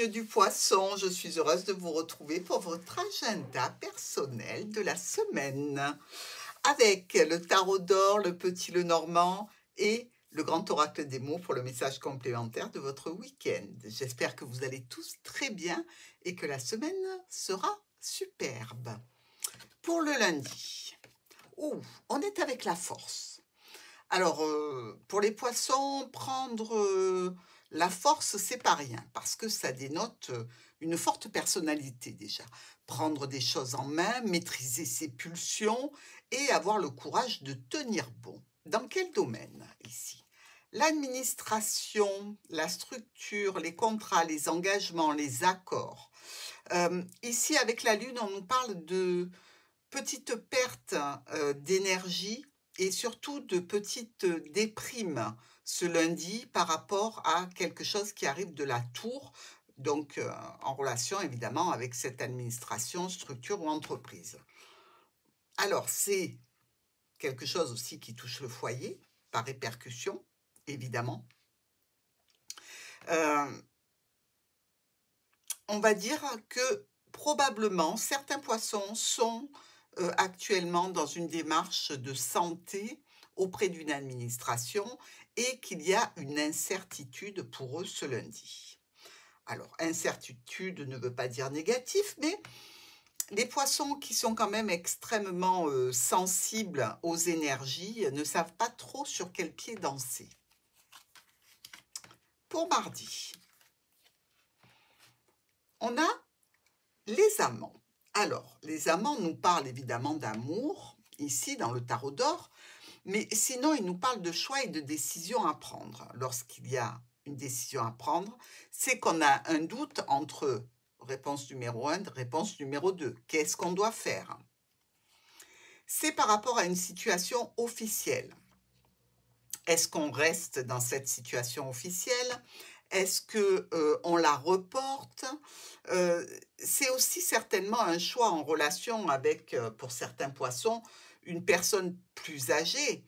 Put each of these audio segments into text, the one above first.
signes du poisson, je suis heureuse de vous retrouver pour votre agenda personnel de la semaine. Avec le tarot d'or, le petit Lenormand et le grand oracle des mots pour le message complémentaire de votre week-end. J'espère que vous allez tous très bien et que la semaine sera superbe. Pour le lundi, on est avec la force. Alors, pour les poissons, prendre la force, c'est pas rien, parce que ça dénote une forte personnalité déjà. Prendre des choses en main, maîtriser ses pulsions et avoir le courage de tenir bon. Dans quel domaine ici? L'administration, la structure, les contrats, les engagements, les accords. Ici, avec la Lune, on nous parle de petites pertes d'énergie et surtout de petites déprimes ce lundi par rapport à quelque chose qui arrive de la tour, donc en relation évidemment avec cette administration, structure ou entreprise. Alors c'est quelque chose aussi qui touche le foyer, par répercussion, évidemment. On va dire que probablement certains poissons sont actuellement dans une démarche de santé auprès d'une administration et qu'il y a une incertitude pour eux ce lundi. Alors, incertitude ne veut pas dire négatif, mais les poissons qui sont quand même extrêmement sensibles aux énergies ne savent pas trop sur quel pied danser. Pour mardi, on a les amants. Alors, les amants nous parlent évidemment d'amour, ici dans le tarot d'or, mais sinon, ils nous parlent de choix et de décisions à prendre. Lorsqu'il y a une décision à prendre, c'est qu'on a un doute entre réponse numéro 1 et réponse numéro 2. Qu'est-ce qu'on doit faire? C'est par rapport à une situation officielle. Est-ce qu'on reste dans cette situation officielle? Est-ce qu'on la reporte? C'est aussi certainement un choix en relation avec, pour certains poissons, une personne plus âgée.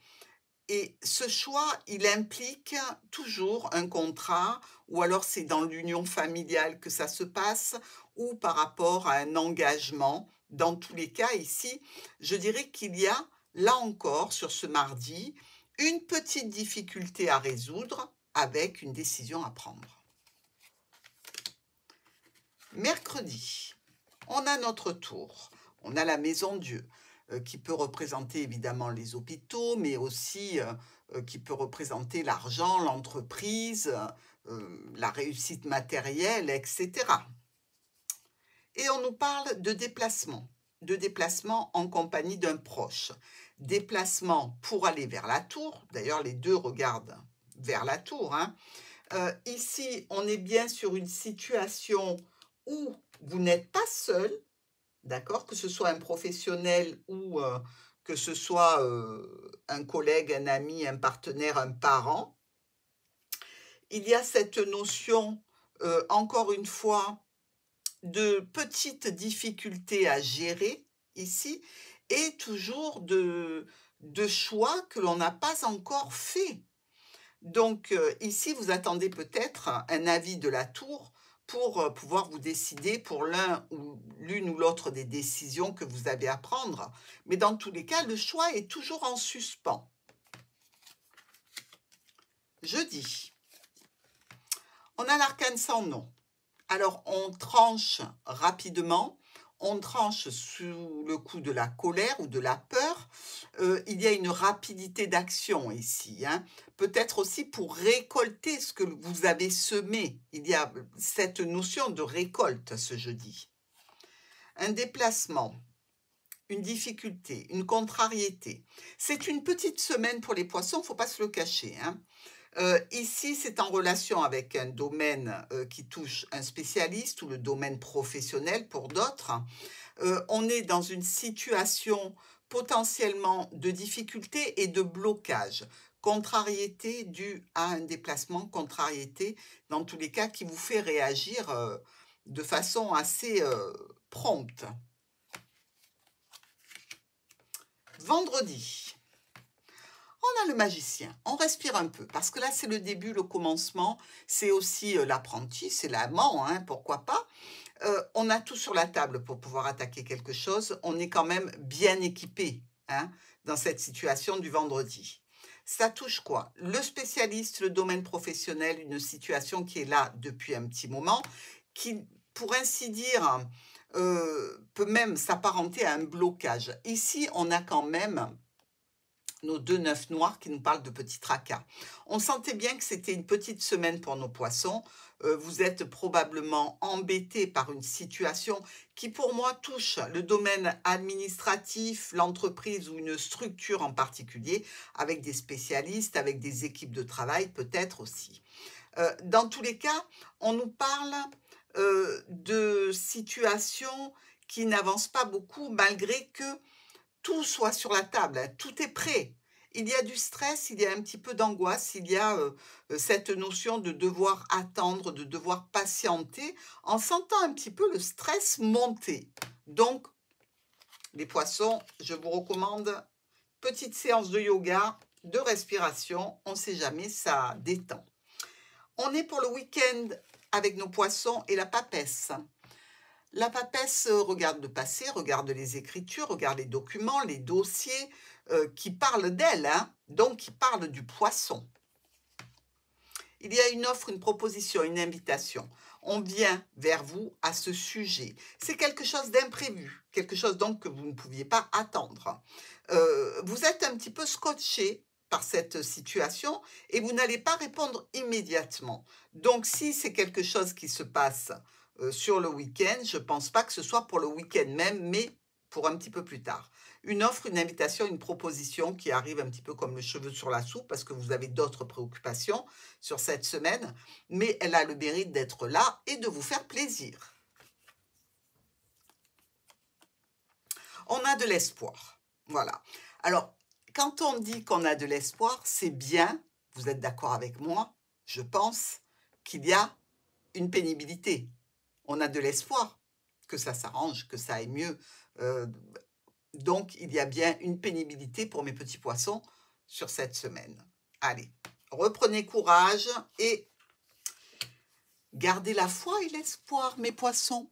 Et ce choix, il implique toujours un contrat, ou alors c'est dans l'union familiale que ça se passe, ou par rapport à un engagement. Dans tous les cas, ici, je dirais qu'il y a, là encore, sur ce mardi, une petite difficulté à résoudre avec une décision à prendre. Mercredi, on a notre tour. On a la maison Dieu, qui peut représenter évidemment les hôpitaux, mais aussi qui peut représenter l'argent, l'entreprise, la réussite matérielle, etc. Et on nous parle de déplacement en compagnie d'un proche, déplacement pour aller vers la tour, d'ailleurs les deux regardent vers la tour, hein. Ici, on est bien sur une situation où vous n'êtes pas seul, d'accord, que ce soit un professionnel ou que ce soit un collègue, un ami, un partenaire, un parent. Il y a cette notion, encore une fois, de petites difficultés à gérer ici et toujours de choix que l'on n'a pas encore fait. Donc ici, vous attendez peut-être un avis de la tour pour pouvoir vous décider pour l'une ou l'autre des décisions que vous avez à prendre. Mais dans tous les cas, le choix est toujours en suspens. Jeudi, on a l'arcane sans nom. Alors, on tranche rapidement, on tranche sous le coup de la colère ou de la peur. Il y a une rapidité d'action ici, hein. Peut-être aussi pour récolter ce que vous avez semé. Il y a cette notion de récolte ce jeudi. Un déplacement, une difficulté, une contrariété. C'est une petite semaine pour les poissons, il ne faut pas se le cacher, hein. Ici, c'est en relation avec un domaine qui touche un spécialiste ou le domaine professionnel pour d'autres. On est dans une situation potentiellement de difficulté et de blocage. Contrariété due à un déplacement, contrariété dans tous les cas qui vous fait réagir de façon assez prompte. Vendredi. On a le magicien. On respire un peu, parce que là, c'est le début, le commencement. C'est aussi l'apprenti, c'est l'amant, hein, pourquoi pas. On a tout sur la table pour pouvoir attaquer quelque chose. On est quand même bien équipé, hein, dans cette situation du vendredi. Ça touche quoi? Le spécialiste, le domaine professionnel, une situation qui est là depuis un petit moment, qui, pour ainsi dire, peut même s'apparenter à un blocage. Ici, on a quand même nos 2 9 noirs qui nous parlent de petits tracas. On sentait bien que c'était une petite semaine pour nos poissons. Vous êtes probablement embêtés par une situation qui, pour moi, touche le domaine administratif, l'entreprise ou une structure en particulier, avec des spécialistes, avec des équipes de travail peut-être aussi. Dans tous les cas, on nous parle de situations qui n'avancent pas beaucoup malgré que tout soit sur la table, hein, tout est prêt. Il y a du stress, il y a un petit peu d'angoisse, il y a cette notion de devoir attendre, de devoir patienter, en sentant un petit peu le stress monter. Donc, les poissons, je vous recommande petite séance de yoga, de respiration, on ne sait jamais, ça détend. On est pour le week-end avec nos poissons et la papesse. La papesse regarde le passé, regarde les écritures, regarde les documents, les dossiers qui parlent d'elle, hein, donc qui parlent du poisson. Il y a une offre, une proposition, une invitation. On vient vers vous à ce sujet. C'est quelque chose d'imprévu, quelque chose donc que vous ne pouviez pas attendre. Vous êtes un petit peu scotché par cette situation et vous n'allez pas répondre immédiatement. Donc, si c'est quelque chose qui se passe sur le week-end, je ne pense pas que ce soit pour le week-end même, mais pour un petit peu plus tard. Une offre, une invitation, une proposition qui arrive un petit peu comme le cheveu sur la soupe parce que vous avez d'autres préoccupations sur cette semaine, mais elle a le mérite d'être là et de vous faire plaisir. On a de l'espoir. Voilà. Alors, quand on dit qu'on a de l'espoir, c'est bien, vous êtes d'accord avec moi, je pense, qu'il y a une pénibilité. On a de l'espoir que ça s'arrange, que ça aille mieux. Donc, il y a bien une pénibilité pour mes petits poissons sur cette semaine. Allez, reprenez courage et gardez la foi et l'espoir, mes poissons.